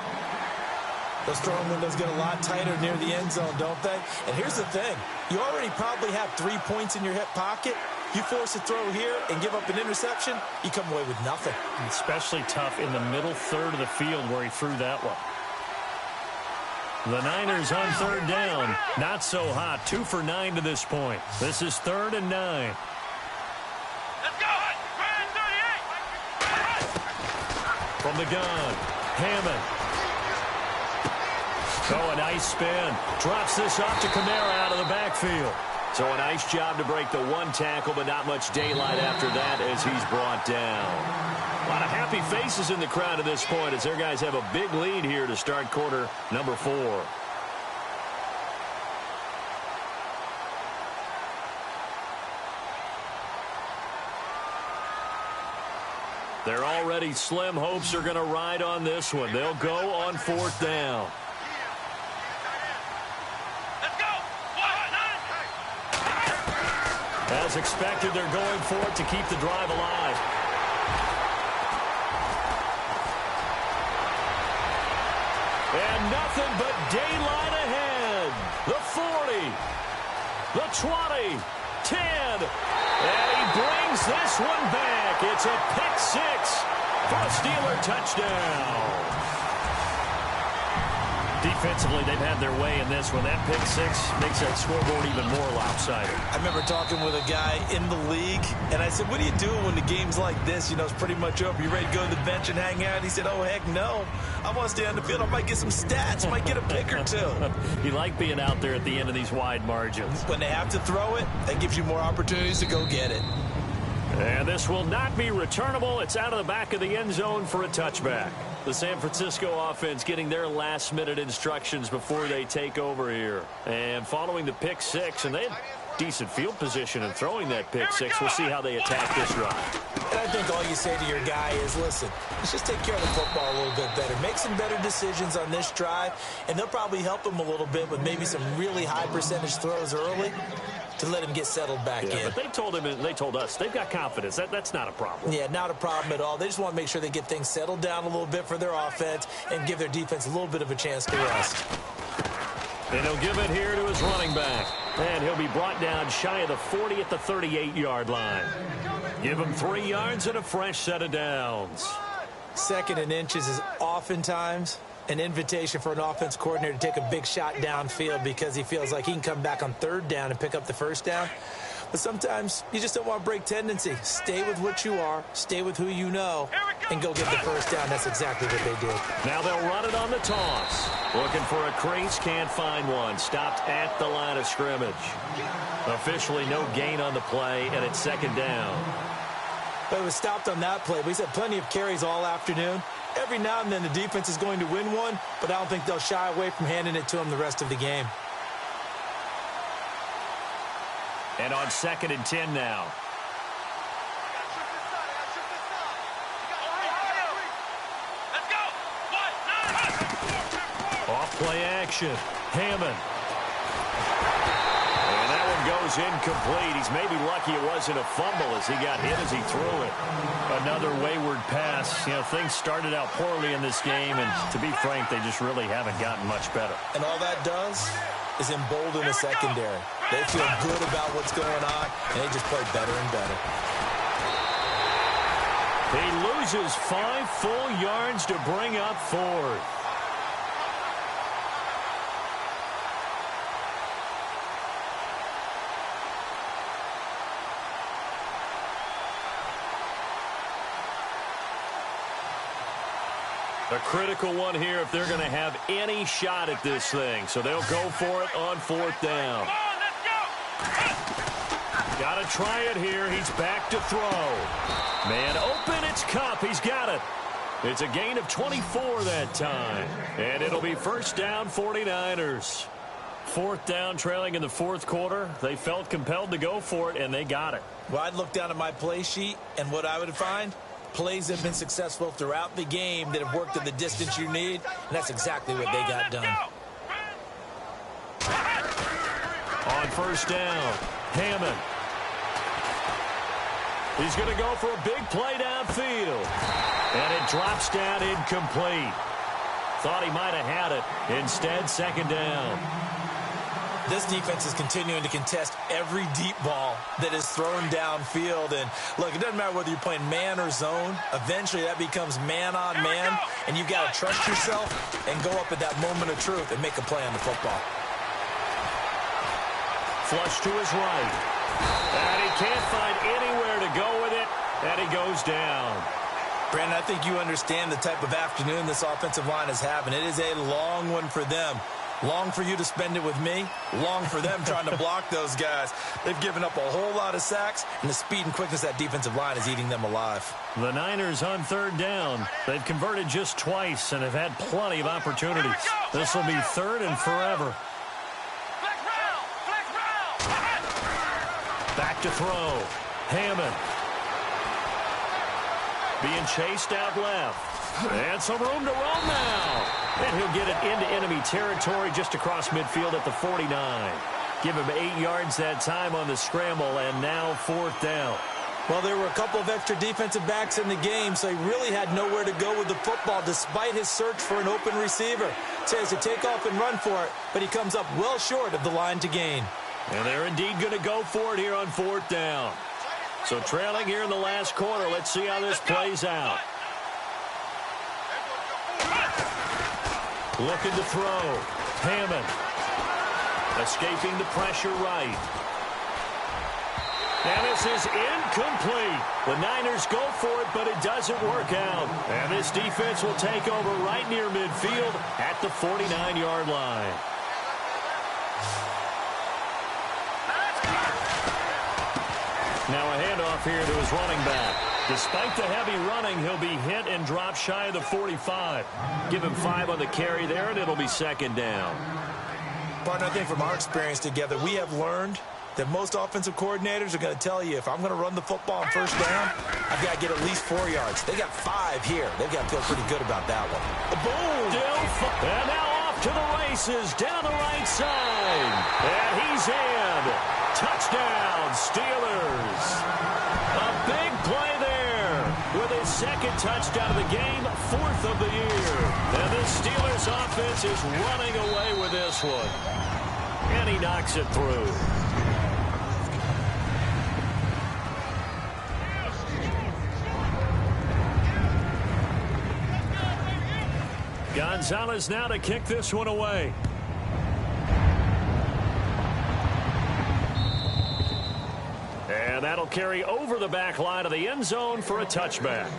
Those throwing windows get a lot tighter near the end zone, don't they? And here's the thing. You already probably have 3 points in your hip pocket. You force a throw here and give up an interception, you come away with nothing. Especially tough in the middle third of the field where he threw that one. The Niners on 3rd down. Not so hot. 2 for 9 to this point. This is 3rd and 9. Let's go. From the gun, Hammond. Oh, a nice spin. Drops this off to Kamara out of the backfield. So a nice job to break the one tackle, but not much daylight after that as he's brought down. A lot of happy faces in the crowd at this point as their guys have a big lead here to start quarter number 4. Their already slim hopes are going to ride on this one. They'll go on 4th down. Let's go. As expected, they're going for it to keep the drive alive. And nothing but daylight ahead. The 40, the 20, 10, and he brings this one back. It's a pick 6 for a Steeler touchdown. Defensively, they've had their way in this one. That pick 6 makes that scoreboard even more lopsided. I remember talking with a guy in the league, and I said, what do you do when the game's like this? You know, it's pretty much over. You ready to go to the bench and hang out? He said, oh, heck no. I want to stay on the field. I might get some stats. I might get a pick or 2. You like being out there at the end of these wide margins. When they have to throw it, that gives you more opportunities to go get it. And this will not be returnable. It's out of the back of the end zone for a touchback. The San Francisco offense getting their last-minute instructions before they take over here. And following the pick 6, and they had decent field position in throwing that pick 6. We'll see how they attack this drive. And I think all you say to your guy is, listen, let's just take care of the football a little bit better. Make some better decisions on this drive, and they'll probably help him a little bit with maybe some really high-percentage throws early to let him get settled back in. But they told him, and they told us, they've got confidence. That's not a problem. Yeah, not a problem at all. They just want to make sure they get things settled down a little bit for their offense and give their defense a little bit of a chance to rest. And he'll give it here to his running back. And he'll be brought down shy of the 40 at the 38-yard line. Give him 3 yards and a fresh set of downs. 2nd and inches is oftentimes an invitation for an offense coordinator to take a big shot downfield because he feels like he can come back on 3rd down and pick up the 1st down. But sometimes you just don't want to break tendency. Stay with what you are, stay with who you know, and go get the 1st down. That's exactly what they did. Now they'll run it on the toss. Looking for a crease, can't find one. Stopped at the line of scrimmage. Officially no gain on the play, and it's 2nd down. But it was stopped on that play. We've had plenty of carries all afternoon. Every now and then the defense is going to win one, but I don't think they'll shy away from handing it to them the rest of the game. And on 2nd and 10 now. Off play action. Hammond. And that one goes incomplete. He's maybe lucky it wasn't a fumble as he got hit as he threw it. Another wayward pass. You know, things started out poorly in this game, and to be frank, they just really haven't gotten much better. And all that does is embolden the secondary. They feel good about what's going on, and they just play better and better. He loses 5 full yards to bring up 4th. A critical one here if they're going to have any shot at this thing. So they'll go for it on 4th down. Got to try it here. He's back to throw. Man open, it's Kupp. He's got it. It's a gain of 24 that time. And it'll be 1st down, 49ers. 4th down, trailing in the 4th quarter. They felt compelled to go for it, and they got it. Well, I'd look down at my play sheet, and what I would find, plays have been successful throughout the game that have worked in the distance you need, and that's exactly what they got done. On 1st down, Hammond. He's going to go for a big play downfield. And it drops down incomplete. Thought he might have had it. Instead, 2nd down. This defense is continuing to contest every deep ball that is thrown downfield. And, look, it doesn't matter whether you're playing man or zone. Eventually, that becomes man-on-man, and you've got to trust yourself and go up at that moment of truth and make a play on the football. Flush to his right. And he can't find anywhere to go with it, and he goes down. Brandon, I think you understand the type of afternoon this offensive line is having. It is a long one for them. Long for you to spend it with me. Long for them trying to block those guys. They've given up a whole lot of sacks, and the speed and quickness of that defensive line is eating them alive. The Niners on 3rd down. They've converted just twice and have had plenty of opportunities. This will be 3rd and forever. Back to throw. Hammond. Being chased out left. And some room to roam now. And he'll get it into enemy territory just across midfield at the 49. Give him 8 yards that time on the scramble, and now 4th down. Well, there were a couple of extra defensive backs in the game, so he really had nowhere to go with the football despite his search for an open receiver. So he has to take off and run for it, but he comes up well short of the line to gain. And they're indeed going to go for it here on 4th down. So trailing here in the last quarter, let's see how this plays out. Looking to throw. Hammond. Escaping the pressure right. And this is incomplete. The Niners go for it, but it doesn't work out. And this defense will take over right near midfield at the 49-yard line. Now a handoff here to his running back. Despite the heavy running, he'll be hit and drop shy of the 45. Give him 5 on the carry there, and it'll be 2nd down. Partner, I think from our experience together, we have learned that most offensive coordinators are going to tell you, if I'm going to run the football on 1st down, I've got to get at least 4 yards. They got 5 here. They've got to feel pretty good about that one. Boom! And now off to the races down the right side. And he's in. Touchdown, Steelers. A big play there with his 2nd touchdown of the game, 4th of the year. And the Steelers offense is running away with this one. And he knocks it through. Gonzalez now to kick this one away. And that'll carry over the back line of the end zone for a touchback.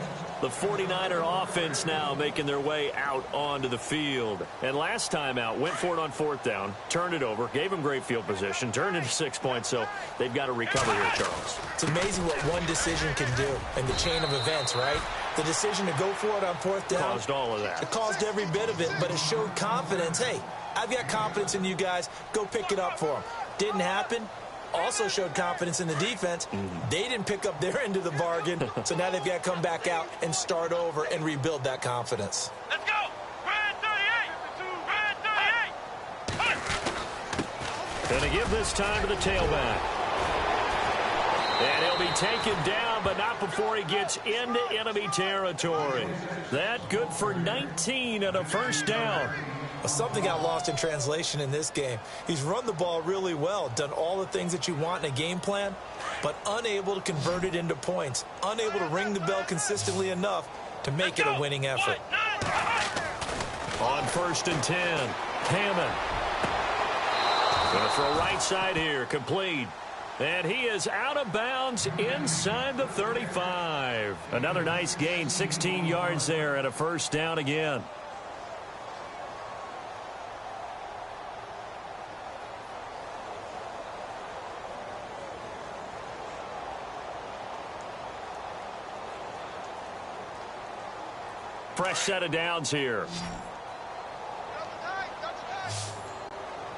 The 49er offense now making their way out onto the field. And last time out, went for it on 4th down, turned it over, gave them great field position, turned into 6 points, so they've got to recover here, Charles. It's amazing what one decision can do in the chain of events, right? The decision to go for it on fourth down caused all of that. It caused every bit of it, but it showed confidence. Hey, I've got confidence in you guys. Go pick it up for them. Didn't happen. Also showed confidence in the defense. They didn't pick up their end of the bargain, so now they've got to come back out and start over and rebuild that confidence. Let's go! Red 38! Red 38! Going to give this time to the tailback. And he'll be taken down, but not before he gets into enemy territory. That good for 19 and a first down. Well, something got lost in translation in this game. He's run the ball really well, done all the things that you want in a game plan, but unable to convert it into points, unable to ring the bell consistently enough to make it a winning effort. On 1st and 10, Hammond. Going to throw right side here, complete. And he is out of bounds inside the 35. Another nice gain, 16 yards there and a first down again. Fresh set of downs here.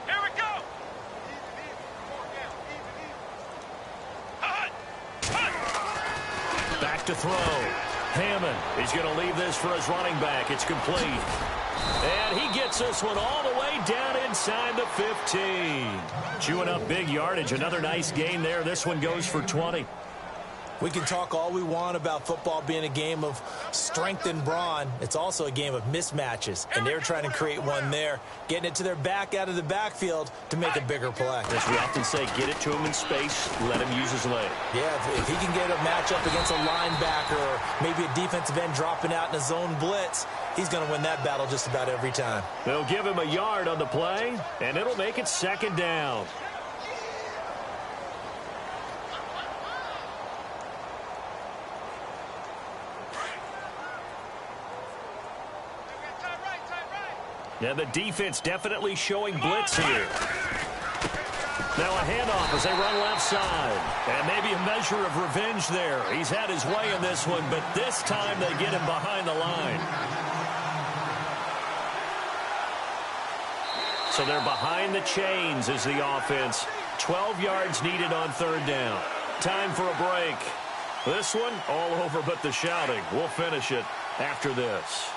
Here we go! Back to throw. Hammond. He's going to leave this for his running back. It's complete. And he gets this one all the way down inside the 15. Chewing up big yardage. Another nice gain there. This one goes for 20. We can talk all we want about football being a game of strength and brawn. It's also a game of mismatches, and they're trying to create one there, getting it to their back out of the backfield to make a bigger play. As we often say, get it to him in space, let him use his leg. Yeah, if he can get a matchup against a linebacker or maybe a defensive end dropping out in a zone blitz, he's going to win that battle just about every time. They'll give him a yard on the play, and it'll make it 2nd down. Now the defense definitely showing blitz here. Now a handoff as they run left side. And maybe a measure of revenge there. He's had his way in this one, but this time they get him behind the line. So they're behind the chains as the offense. 12 yards needed on 3rd down. Time for a break. This one all over but the shouting. We'll finish it after this.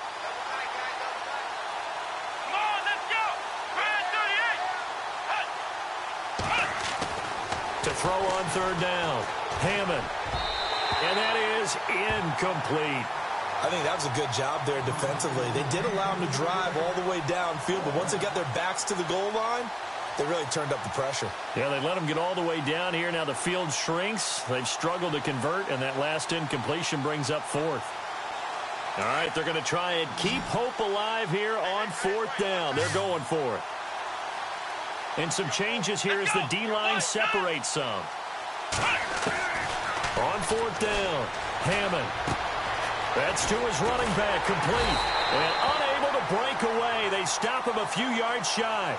To throw on 3rd down. Hammond. And that is incomplete. I think that was a good job there defensively. They did allow him to drive all the way downfield, but once they got their backs to the goal line, they really turned up the pressure. Yeah, they let him get all the way down here. Now the field shrinks. They've struggled to convert, and that last incompletion brings up 4th. All right, they're going to try and keep hope alive here on 4th down. They're going for it. And some changes here as the D-line separates some. On 4th down, Hammond. That's to his running back, complete. And unable to break away. They stop him a few yards shy.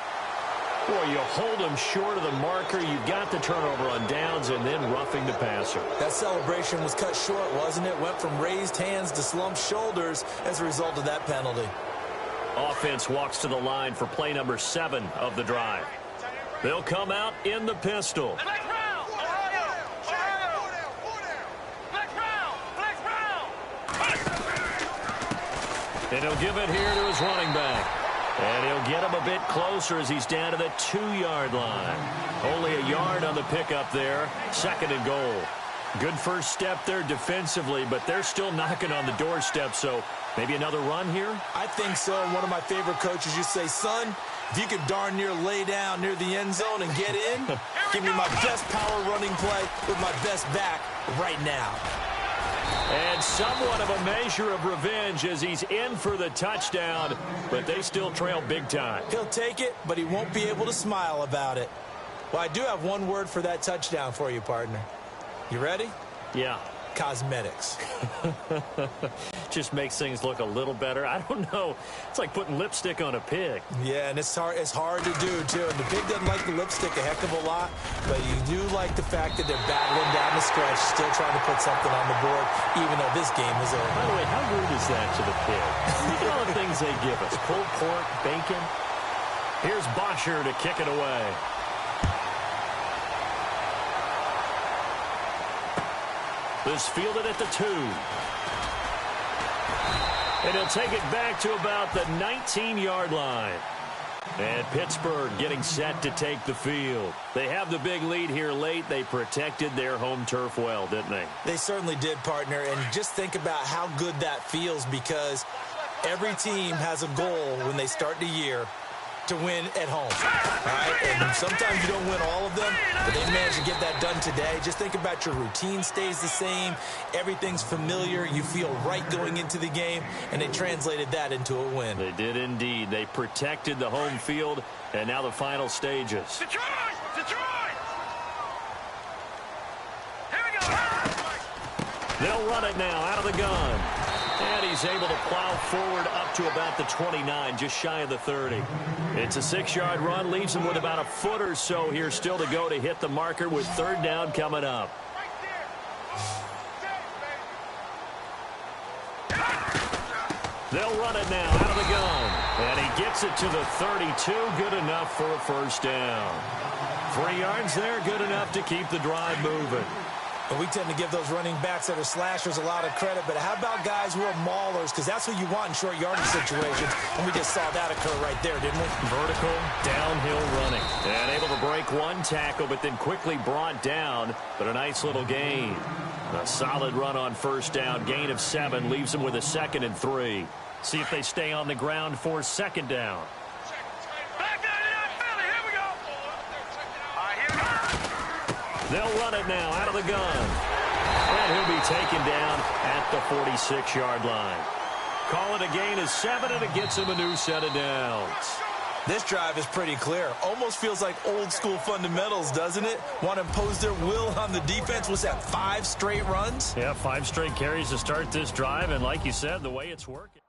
Boy, you hold him short of the marker. You've got the turnover on downs and then roughing the passer. That celebration was cut short, wasn't it? Went from raised hands to slumped shoulders as a result of that penalty. Offense walks to the line for play number 7 of the drive. They'll come out in the pistol. Flex round! And he'll give it here to his running back. And he'll get him a bit closer as he's down to the 2-yard line. Only a yard on the pickup there. 2nd and goal. Good first step there defensively, but they're still knocking on the doorstep, so maybe another run here? I think so. One of my favorite coaches used to say, son, if you could darn near lay down near the end zone and get in, give me my best power running play with my best back right now. And somewhat of a measure of revenge as he's in for the touchdown, but they still trail big time. He'll take it, but he won't be able to smile about it. Well, I do have one word for that touchdown for you, partner. You ready? Yeah. Cosmetics. Just makes things look a little better. I don't know. It's like putting lipstick on a pig. Yeah, and it's hard to do, too. And the pig doesn't like the lipstick a heck of a lot, but you do like the fact that they're battling down the stretch, still trying to put something on the board, even though this game is over. By the way, how rude is that to the pig? Look at all the things they give us. Pulled pork, bacon. Here's Bosher to kick it away. This fielded at the 2. And he'll take it back to about the 19-yard line. And Pittsburgh getting set to take the field. They have the big lead here late. They protected their home turf well, didn't they? They certainly did, partner. And just think about how good that feels, because every team has a goal when they start the year to win at home. All right? And sometimes you don't win all of them, but they managed to get that done today. Just think about your routine stays the same. Everything's familiar. You feel right going into the game, and they translated that into a win. They did indeed. They protected the home field, and now the final stages. Detroit! Detroit! Here we go! They'll run it now out of the gun. And he's able to plow forward up to about the 29, just shy of the 30. It's a 6-yard run, leaves him with about a foot or so here still to go to hit the marker with 3rd down coming up. They'll run it now out of the gun. And he gets it to the 32, good enough for a 1st down. 3 yards there, good enough to keep the drive moving. And we tend to give those running backs that are slashers a lot of credit, but how about guys who are maulers? Because that's who you want in short yardage situations, and we just saw that occur right there, didn't we? Vertical, downhill running. And able to break one tackle, but then quickly brought down, but a nice little gain. A solid run on 1st down, gain of 7, leaves them with a 2nd and 3. See if they stay on the ground for 2nd down. They'll run it now out of the gun. And he'll be taken down at the 46-yard line. Call it a gain of 7, and it gets him a new set of downs. This drive is pretty clear. Almost feels like old-school fundamentals, doesn't it? Want to impose their will on the defense. Was that 5 straight runs? Yeah, 5 straight carries to start this drive, and like you said, the way it's working.